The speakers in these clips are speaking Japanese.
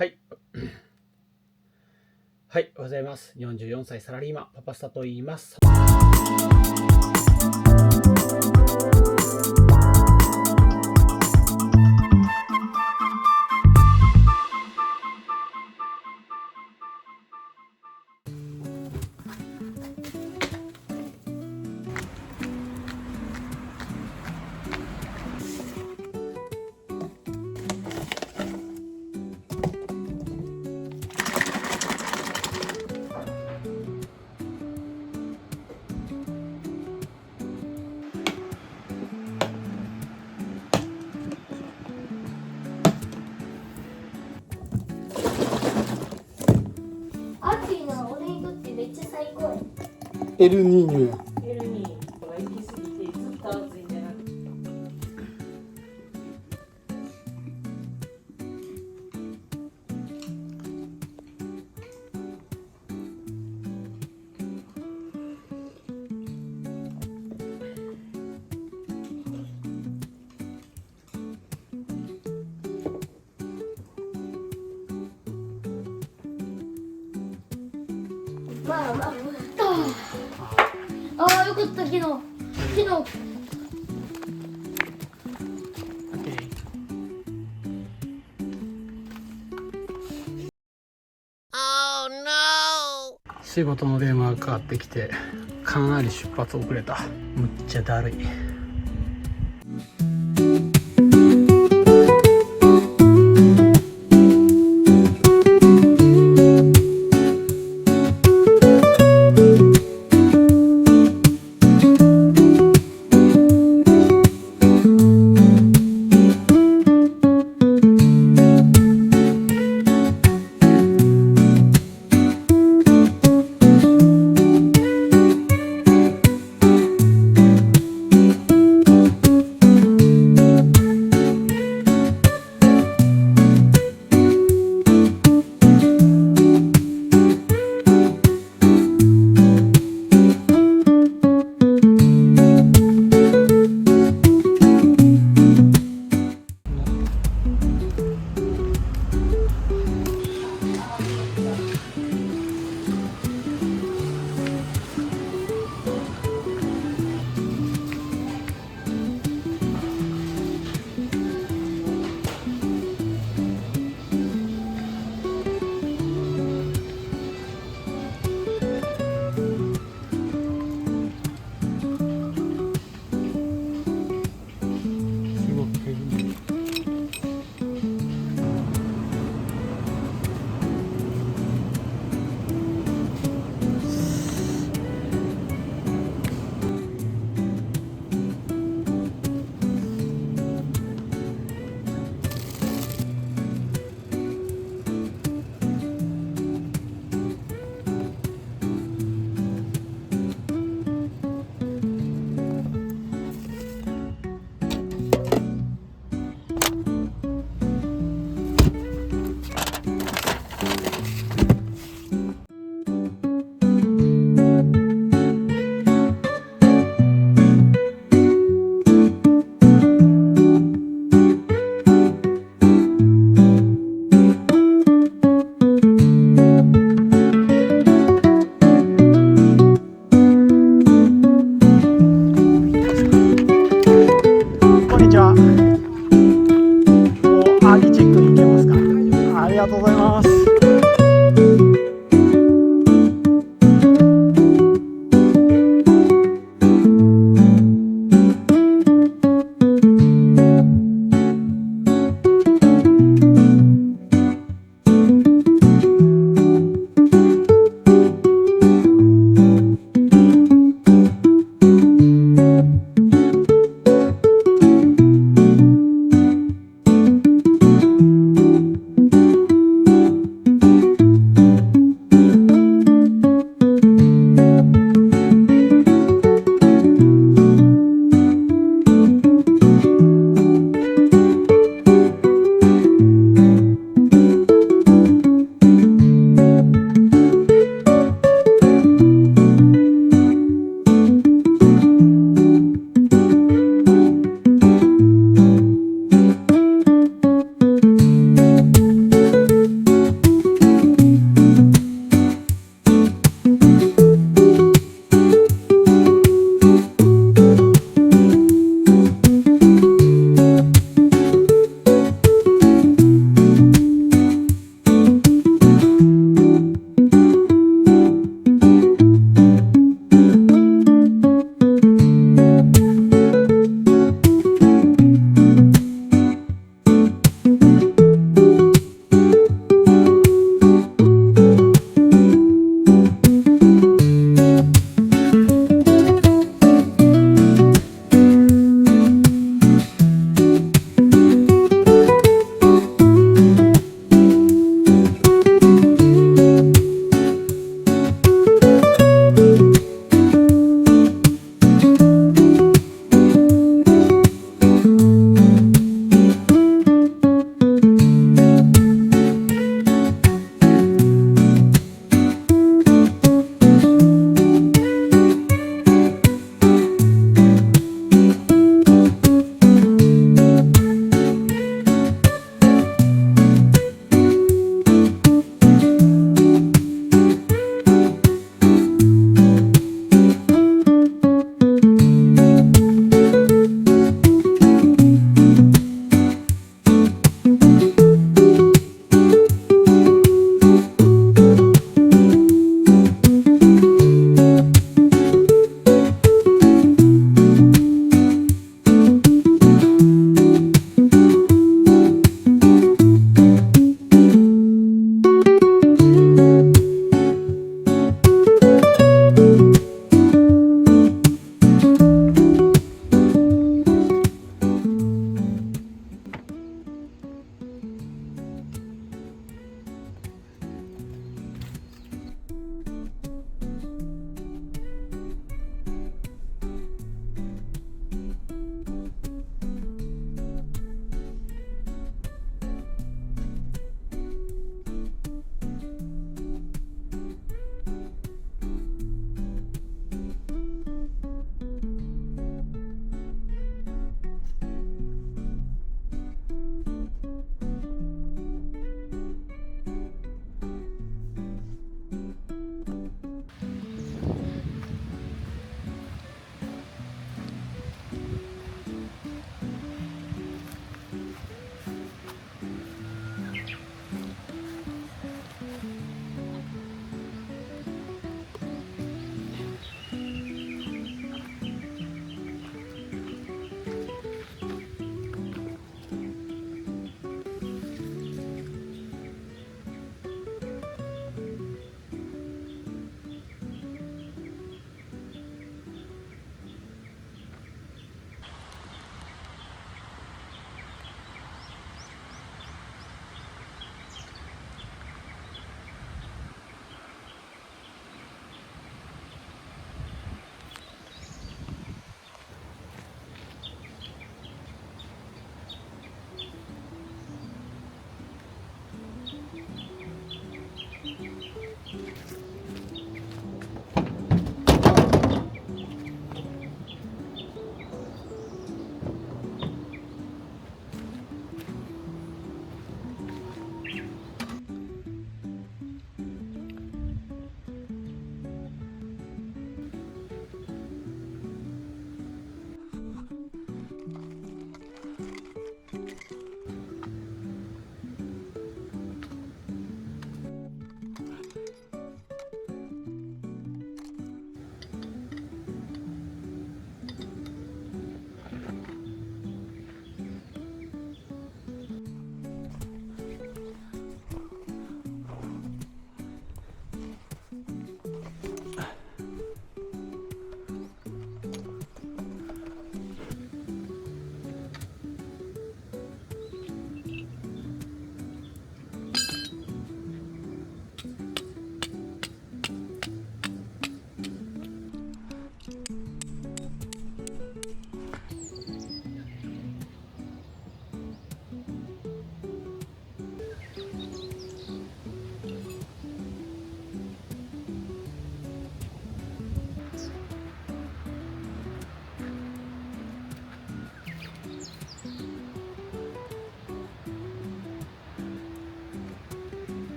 はい。はい、おはようございます。44歳サラリーマン、パパスタと言います。エルニーニョや。エルニーニョが行き過ぎてずっと暑いんじゃなくて。ああ、よかった、昨日。仕事の電話がかかってきて、かなり出発遅れた。むっちゃだるい。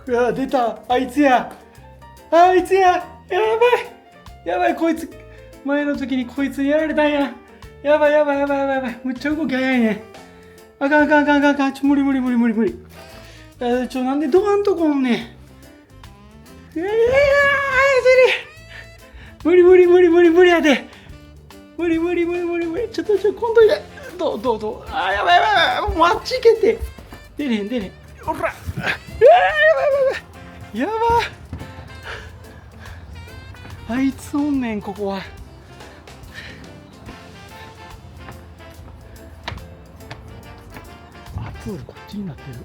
うわ出た、あいつや、あいつや、やばいやばい、こいつ前の時にこいつにやられたんや。やばいやばいやばいやばいやばい、むっちゃ動き早いね。あかんあかんあかんあかんあかん、無理無理無理無理無理。なんでドアんとこおんねん。無理無理無理無理無理やで。無理無理無理無理無理。ちょ今度や。どうあ、やばいやばいやばい。もうあっち行けて。出れへん出れへん。おら。やばいやばいやばい。やば。あいつおんねん、ここは。あ、プールこっちになってる。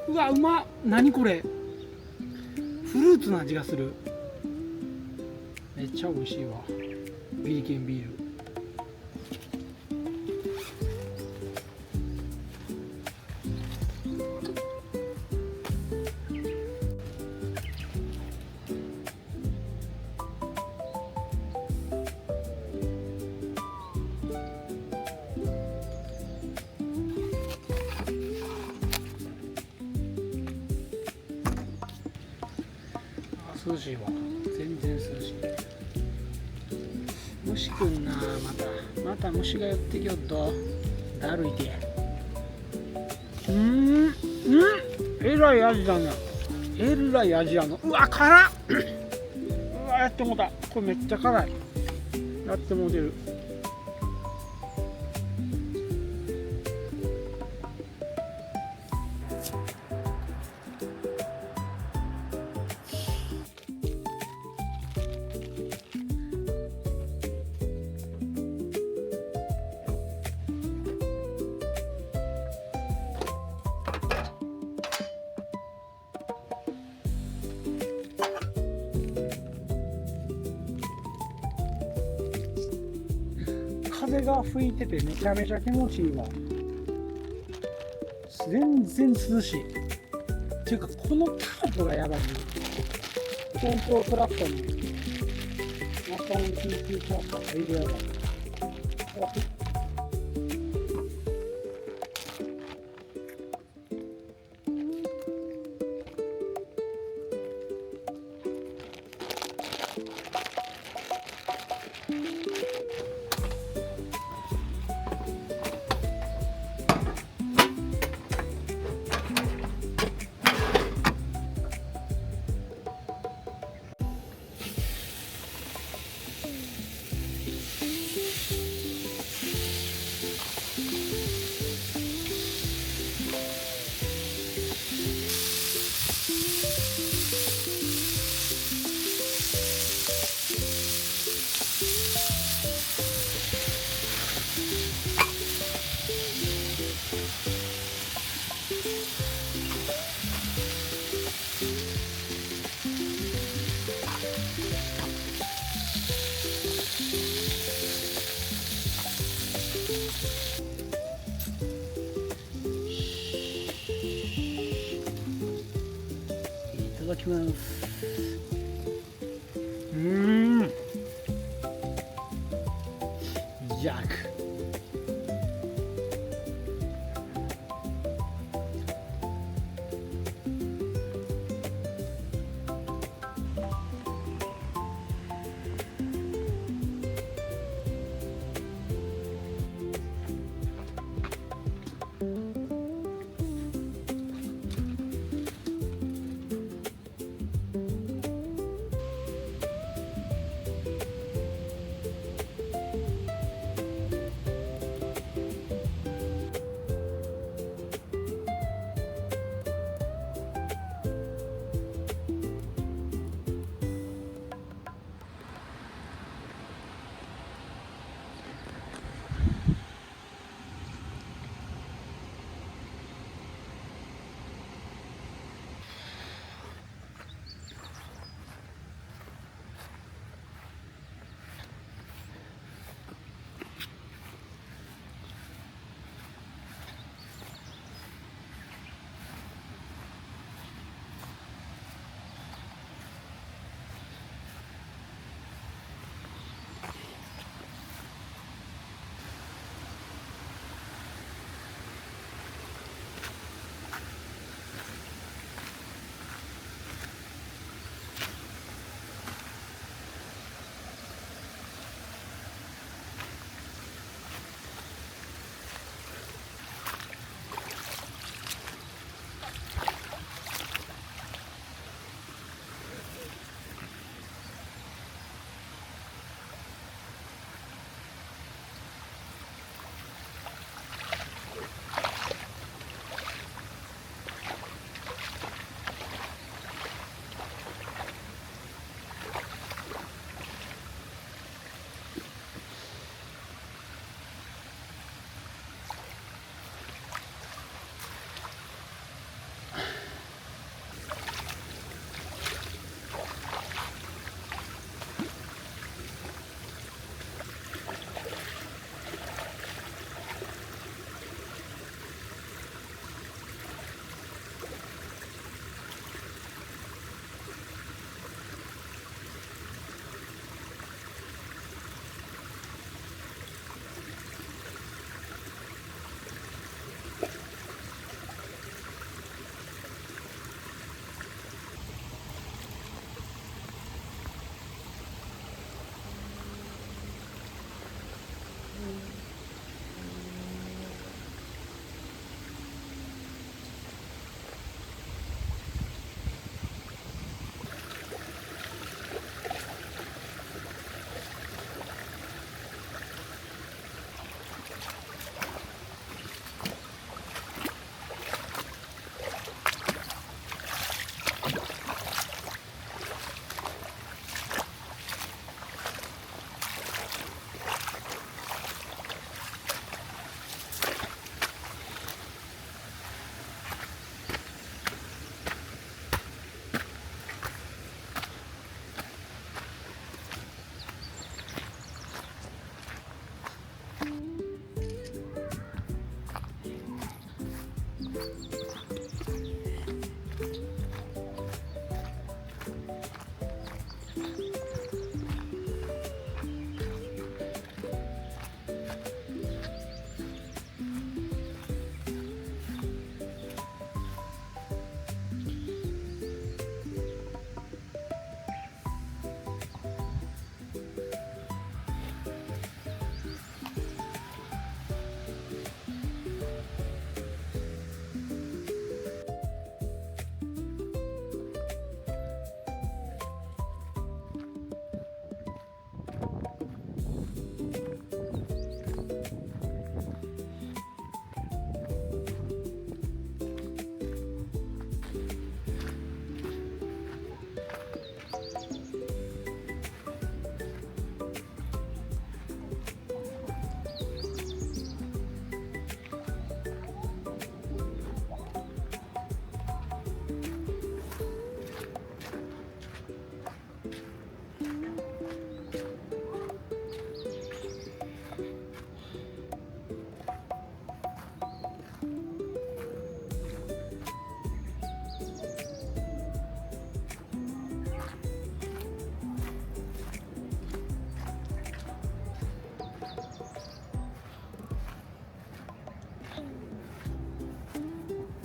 うわ、うまっ。何これ、フルーツの味がする。めっちゃ美味しいわ。ビーケンビール。涼しいわ。全然涼しい。虫くんな。また虫が寄ってきよっと。だるいて。えらい味だな。えらい味だな。うわ、辛っ。うわ、やってもうた。これめっちゃ辛い。やってもうてる。風が吹いててめちゃめちゃ気持ちいいわ。全然涼しい。っていうかこのタープがやばいね。東京フラットにマスターの救急チャーターがいるやばい。だきます。ジャック。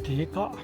でかっ。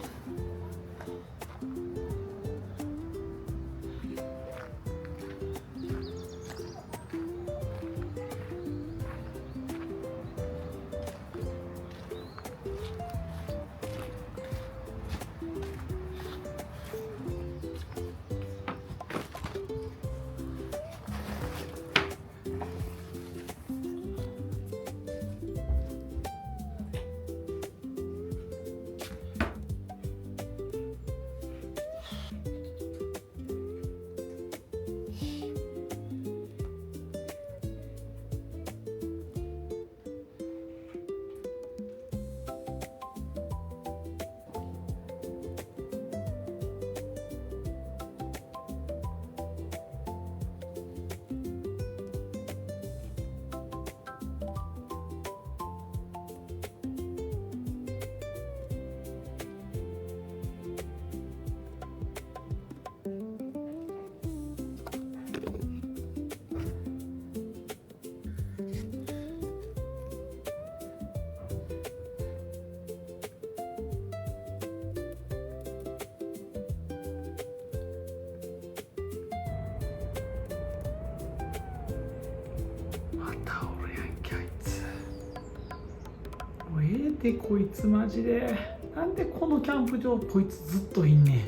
でこいつマジでなんでこのキャンプ場こいつずっといんね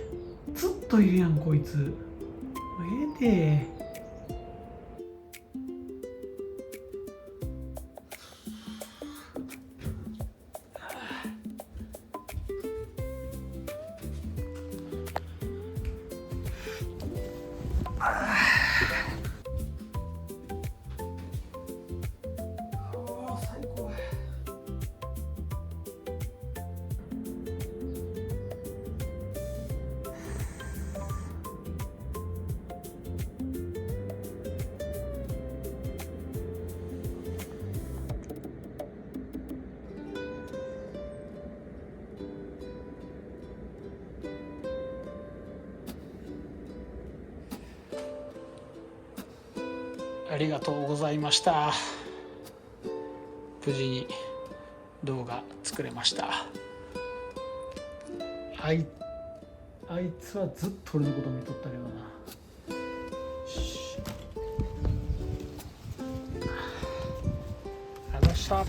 ん。ずっといるやんこいつ。もうええで。ありがとうございました。無事に動画作れました。あいつはずっと俺のこと見とったけどな。ありがとうございました。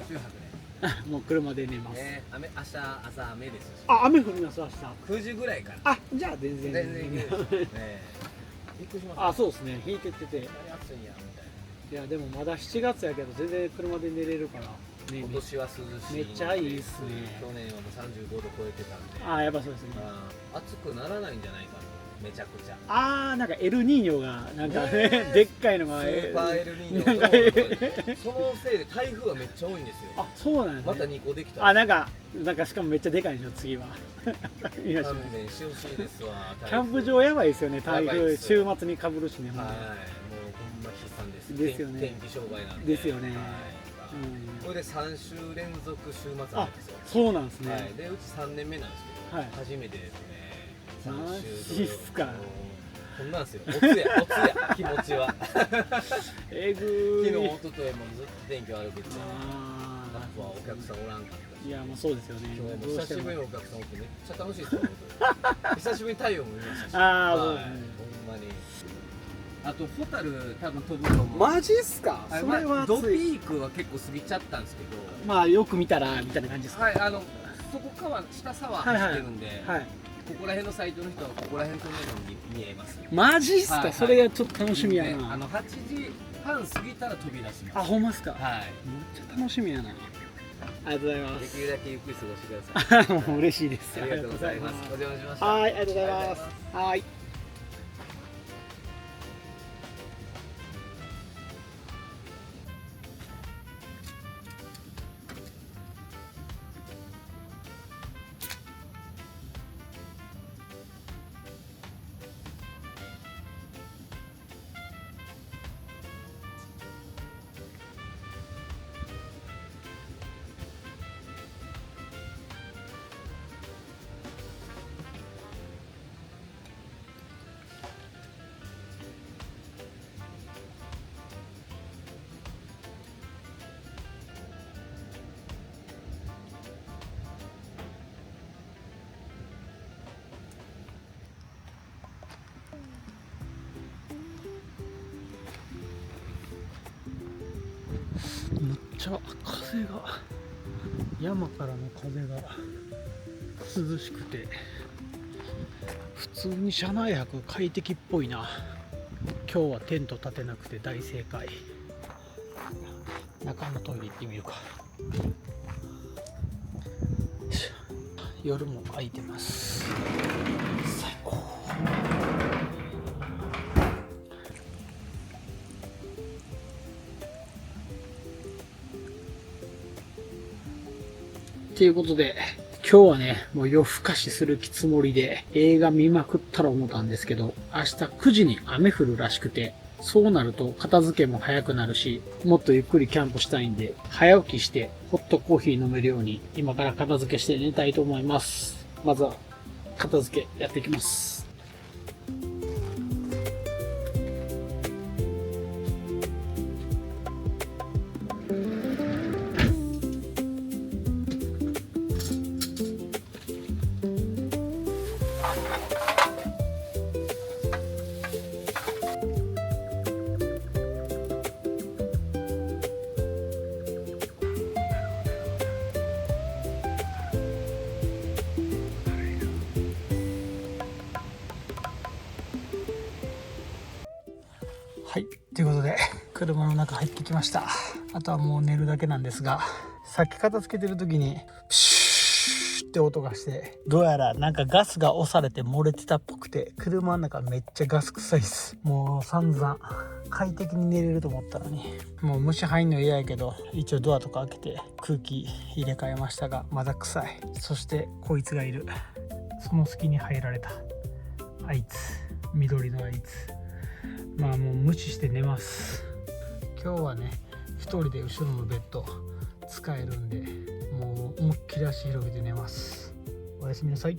周泊で。もう車で寝ます。明日朝雨ですし。あ、雨降ります明日。9時ぐらいから。あ、じゃあ全然。全然いける。びっくりしました。あ、そうですね。引いてってて。暑いんやみたいな。いやでもまだ7月やけど全然車で寝れるから。今年は涼しい。めっちゃいいっすね。去年はもう35度超えてたんで。あ、やっぱそうですね。暑くならないんじゃないかな。めちゃくちゃ。なんかエルニーニョがなんかね、でっかいのがスーパーエルニーニョ。そのせいで台風がめっちゃ多いんですよ。あ、そうなんですね。また2個できた。なんかしかもめっちゃでかいでしょ次は。勘弁してほしいですわ。キャンプ場やばいですよね。台風週末に被るしね。はい。もうほんま悲惨です。ですよね。天気障害なんで。ですよね。これで3週連続週末なんですよ。そうなんですね。でうち3年目なんですけど、初めてですね。マジっすか。こんなんですよ。おつや気持ちは。えぐい。昨日一昨日もずっと天気悪くて、やっぱお客さんおらんかった。いやもうそうですよね。今日も久しぶりにお客さんおってめっちゃ楽しいですよ。久しぶりに太陽も見ましたし。そうですね。ほんまに。あとホタル多分飛ぶと思う。マジっすか。それはドピークは結構過ぎちゃったんですけど。まあよく見たらみたいな感じですか。はい、そこ川下沢走ってるんで。はい。ここら辺のサイトの人はここら辺飛んでるのに見えます。マジっすか。それがちょっと楽しみやな。8時半過ぎたら飛び出します。あ、ほんまっすか。はい。めっちゃ楽しみやな。ありがとうございます。できるだけゆっくり過ごしてください。もう嬉しいです。ありがとうございます。お邪魔しました。はい、ありがとうございます。はい。めっちゃ風が、山からの風が涼しくて、普通に車内泊快適っぽいな。今日はテント立てなくて大正解。中のトイレ行ってみるか。夜も空いてます。最高。ということで、今日はね、もう夜更かしするつもりで映画見まくったら思ったんですけど、明日9時に雨降るらしくて、そうなると片付けも早くなるし、もっとゆっくりキャンプしたいんで、早起きしてホットコーヒー飲めるように今から片付けして寝たいと思います。まずは片付けやっていきます。はい。ということで、車の中入ってきました。あとはもう寝るだけなんですが、さっき片付けてる時に、プシューって音がして、どうやらなんかガスが押されて漏れてたっぽくて、車の中めっちゃガス臭いです。もう散々、快適に寝れると思ったのに、もう虫入んの嫌やけど、一応ドアとか開けて空気入れ替えましたが、まだ臭い。そしてこいつがいる。その隙に入られた。あいつ。緑のあいつ。まあもう無視して寝ます。今日はね、一人で後ろのベッド使えるんで、もう思いっきり足広げて寝ます。おやすみなさい。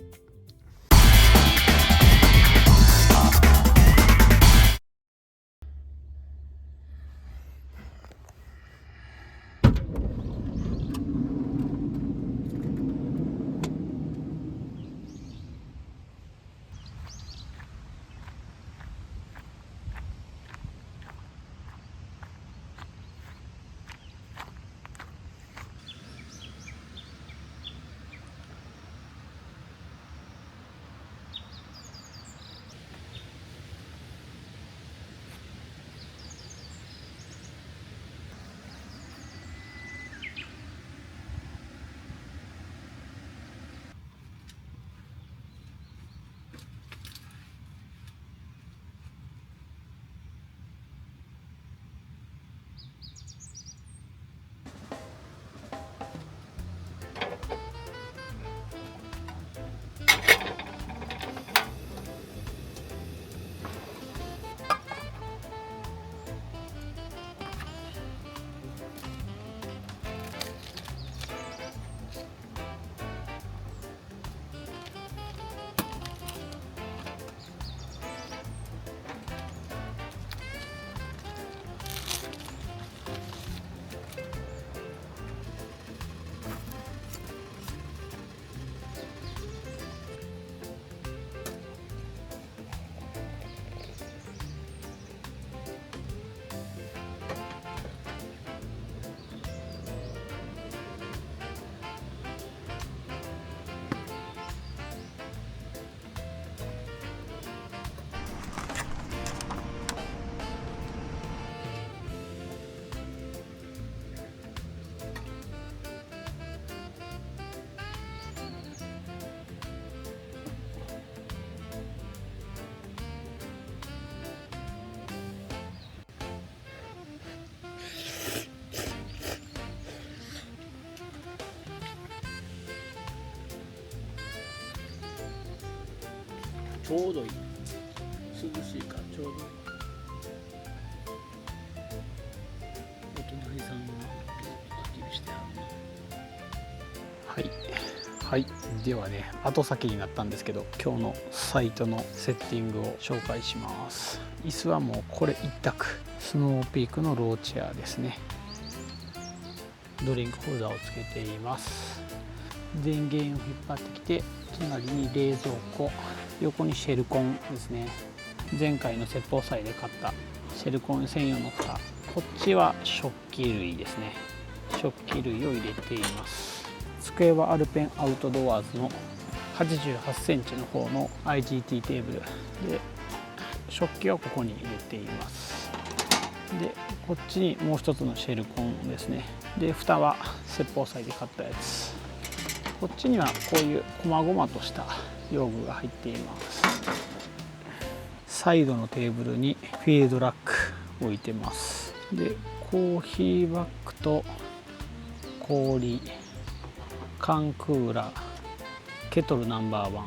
ちょうどいい、涼しいからちょうどいい。お隣さんが焚き火してはるな。はいはい、ではね、後先になったんですけど、今日のサイトのセッティングを紹介します。椅子はもうこれ一択、スノーピークのローチェアですね。ドリンクホルダーをつけています。電源を引っ張ってきて、隣に冷蔵庫、横にシェルコンですね。前回の説法祭で買ったシェルコン専用の蓋。こっちは食器類ですね。食器類を入れています。机はアルペンアウトドアーズの88センチの方の IGT テーブルで、食器はここに入れています。でこっちにもう一つのシェルコンですね。で蓋は説法祭で買ったやつ。こっちにはこういう細々とした用具が入っています。サイドのテーブルにフィールドラック置いてます。でコーヒーバッグと氷、缶クーラー、ケトルナンバー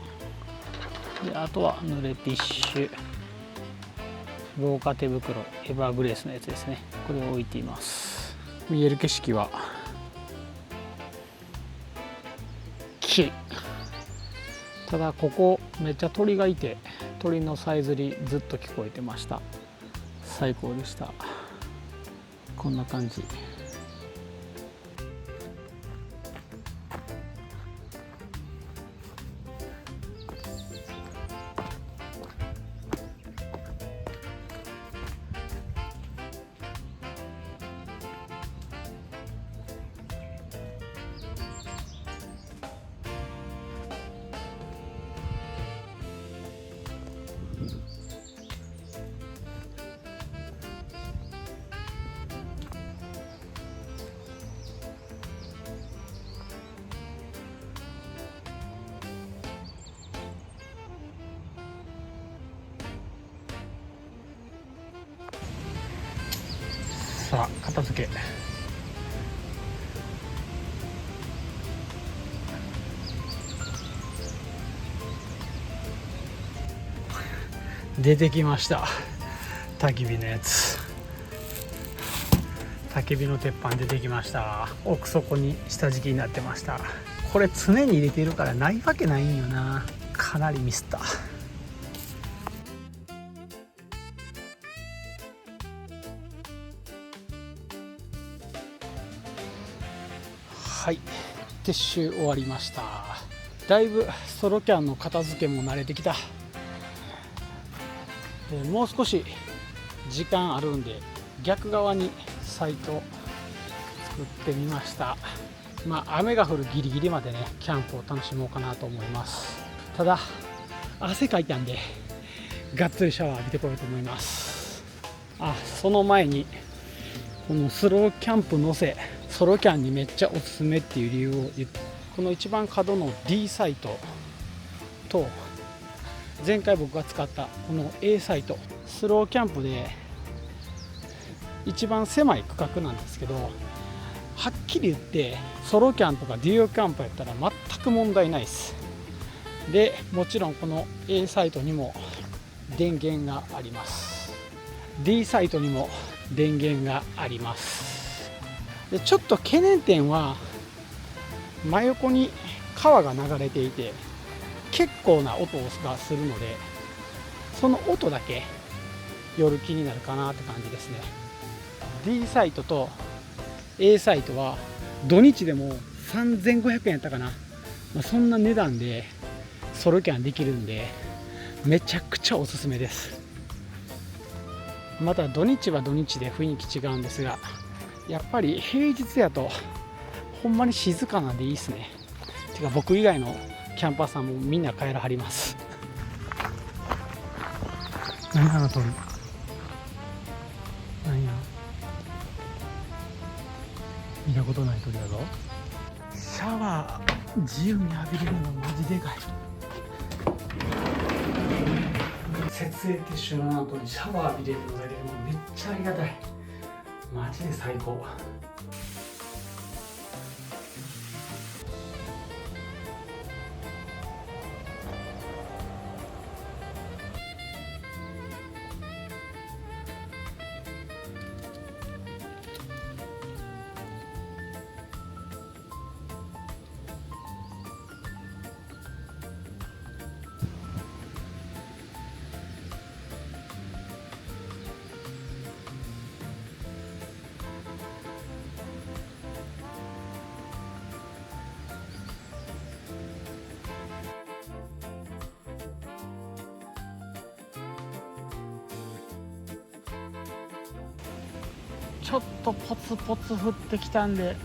1で、あとは濡れティッシュ、防火手袋、エバーグレースのやつですね。これを置いています。見える景色は木。ただここめっちゃ鳥がいて、鳥のさえずりずっと聞こえてました。最高でした。こんな感じ。さあ片付け。出てきました、焚き火のやつ。焚き火の鉄板出てきました。奥底に下敷きになってました。これ常に入れてるからないわけないんよな。かなりミスった。はい、撤収終わりました。だいぶソロキャンの片付けも慣れてきた。もう少し時間あるんで逆側にサイト作ってみました。雨が降るギリギリまでねキャンプを楽しもうかなと思います。ただ汗かいたんでがっつりシャワー浴びてこようと思います。その前にこのスローキャンプのせソロキャンにめっちゃおすすめっていう理由を言って、この一番角の D サイトと前回僕が使ったこの A サイト、スローキャンプで一番狭い区画なんですけど、はっきり言ってソロキャンとかデュオキャンプやったら全く問題ないです。でもちろんこの A サイトにも電源があります。 D サイトにも電源があります。でちょっと懸念点は真横に川が流れていて結構な音がするので、その音だけ夜気になるかなって感じですね。 D サイトと A サイトは土日でも3500円やったかな、そんな値段でソロキャンできるんでめちゃくちゃおすすめです。また土日は土日で雰囲気違うんですが、やっぱり平日やとほんまに静かなんでいいですね。てか僕以外のキャンパーさんもみんな帰らはります。何あの鳥、何や、見たことない鳥だぞ。シャワー自由に浴びれるのマジでかい。設営撤収の後にシャワー浴びれるのだけでもめっちゃありがたい。マジで最高。ちょっとポツポツ降ってきたんで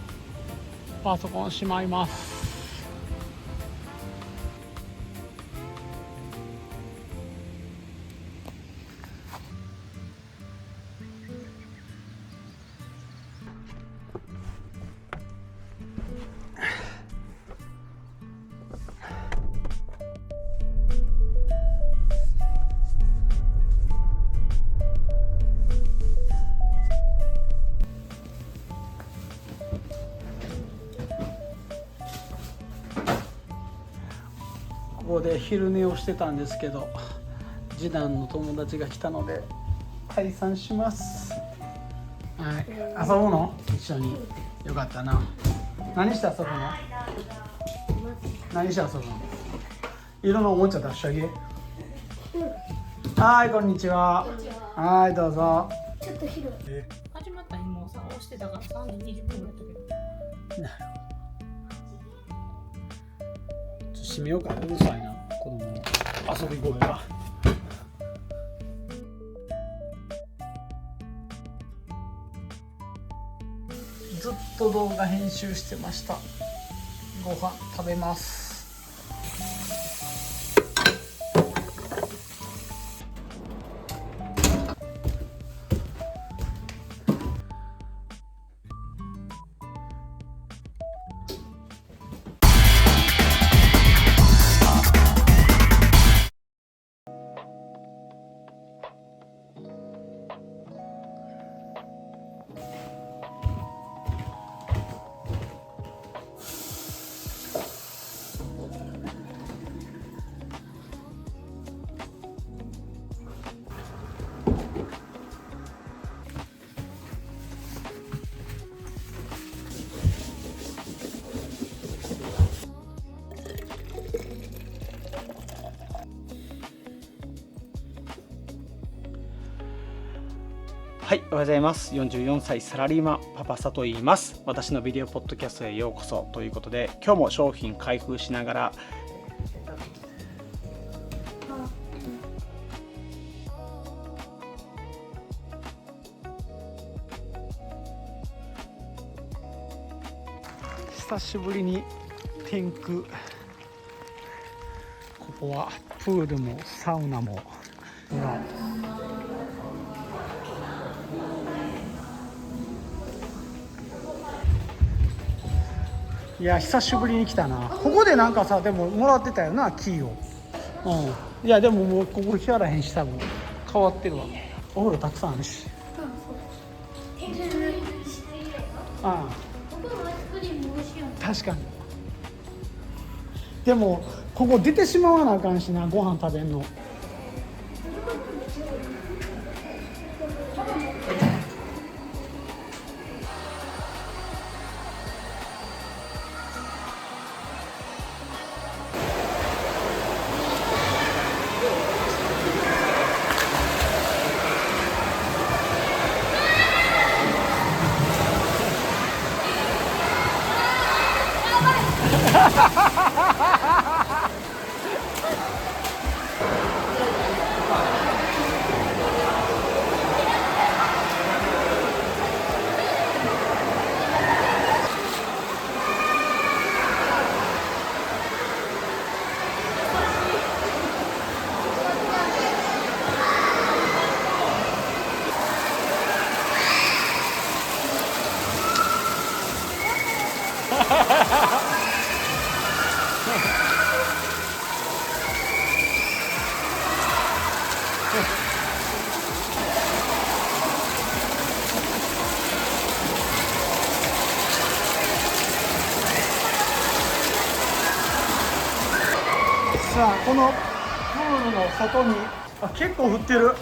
パソコンしまいます。ここで昼寝をしてたんですけど、次男の友達が来たので解散します。はい、遊ぶの？一緒に。よかったな。何して遊ぶの？何して遊ぶの？色のおもちゃ出してあげ。はい、こんにちは。はい、どうぞ。ちょっと広い。始まった日もさ、押してたから3時20分ぐらいだったけど。なるほど。閉めようか。うるさいな、子供の遊び声が。ずっと動画編集してました。ご飯食べます。はい、おはようございます。44歳サラリーマンパパスタと言います。私のビデオポッドキャストへようこそということで、今日も商品開封しながら久しぶりに天空、ここはプールもサウナもほら、いや久しぶりに来たな。ここでなんかさ、でももらってたよな、キーを。いやでももうここ来やらへんし、多分変わってるわ。お風呂たくさんあるし。ああ、確かに。でもここ出てしまわなあかんしな、ご飯食べんの。さあ、このプールの外に結構降ってる。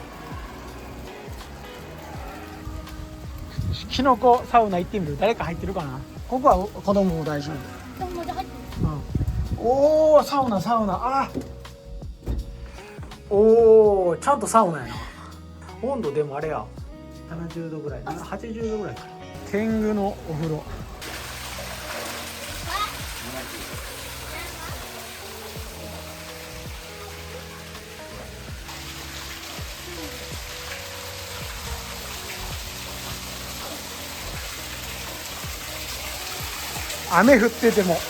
キノコサウナ行ってみる。誰か入ってるかな。ここは子供も大丈夫。おお、サウナ。あ、おお、ちゃんとサウナやな。温度でもあれや、70度ぐらい、80度ぐらいかな。天狗のお風呂。雨降ってても